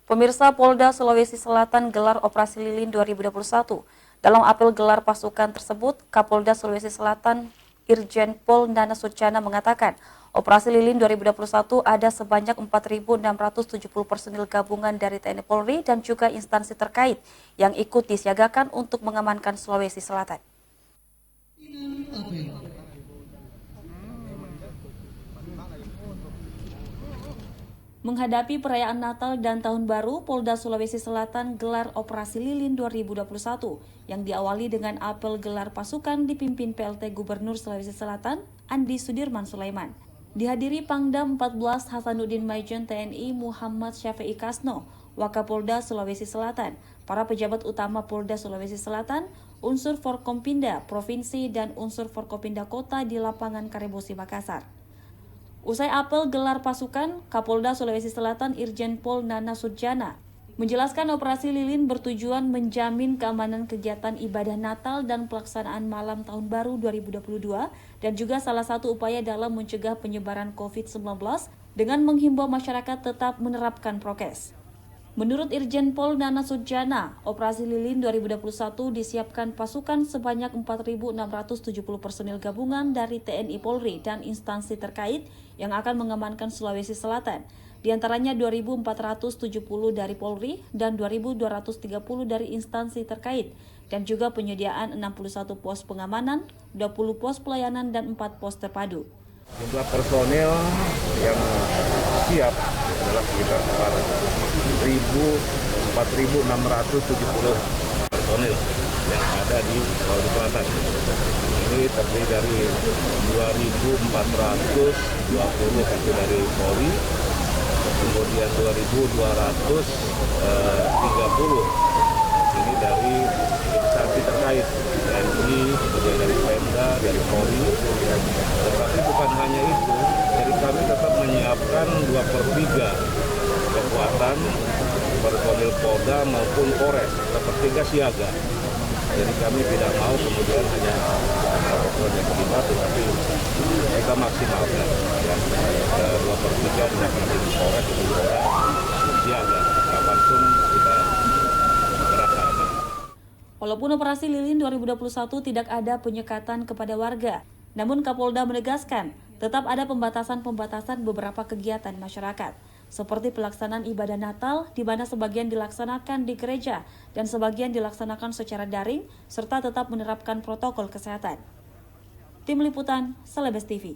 Pemirsa, Polda Sulawesi Selatan gelar Operasi Lilin 2021. Dalam apel gelar pasukan tersebut, Kapolda Sulawesi Selatan Irjen Pol Nana Sujana mengatakan, Operasi Lilin 2021 ada sebanyak 4.670 personil gabungan dari TNI Polri dan juga instansi terkait yang ikut disiagakan untuk mengamankan Sulawesi Selatan. Menghadapi perayaan Natal dan Tahun Baru, Polda Sulawesi Selatan gelar Operasi Lilin 2021 yang diawali dengan apel gelar pasukan dipimpin PLT Gubernur Sulawesi Selatan, Andi Sudirman Sulaiman. Dihadiri Pangdam 14 Hasanuddin Maijen TNI Muhammad Syafi'i Kasno, Wakapolda Sulawesi Selatan, para pejabat utama Polda Sulawesi Selatan, unsur Forkompinda Provinsi dan unsur Forkopinda Kota di lapangan Karebosi Makassar. Usai apel gelar pasukan, Kapolda Sulawesi Selatan Irjen Pol Nana Sujana menjelaskan Operasi Lilin bertujuan menjamin keamanan kegiatan ibadah Natal dan pelaksanaan malam Tahun Baru 2022 dan juga salah satu upaya dalam mencegah penyebaran COVID-19 dengan menghimbau masyarakat tetap menerapkan prokes. Menurut Irjen Pol Nana Sujana, Operasi Lilin 2021 disiapkan pasukan sebanyak 4.670 personil gabungan dari TNI Polri dan instansi terkait yang akan mengamankan Sulawesi Selatan. Di antaranya 2.470 dari Polri dan 2.230 dari instansi terkait dan juga penyediaan 61 pos pengamanan, 20 pos pelayanan dan 4 pos terpadu. Jumlah personil yang siap adalah sekitar 4.670 personil yang ada di Sulawesi Selatan. Ini terdiri dari 2.420 itu dari Polri, kemudian 2.230 ini dari instansi terkait, TNI, kemudian dari Pemda, dari Polri. Tetapi bukan hanya itu, jadi kami tetap menyiapkan 2/3 kekuatan personil Polda maupun Polres, sepertiga siaga. Jadi kami tidak mau kemudian hanya personil yang terlibat, tetapi kita maksimalkan ya, 2/3 dilakukan di Polres dan Polda siaga. Kapanpun kita bergerak. Walaupun Operasi Lilin 2021 tidak ada penyekatan kepada warga, namun Kapolda menegaskan tetap ada pembatasan-pembatasan beberapa kegiatan masyarakat, seperti pelaksanaan ibadah Natal di mana sebagian dilaksanakan di gereja dan sebagian dilaksanakan secara daring, serta tetap menerapkan protokol kesehatan. Tim Liputan, Celebes TV.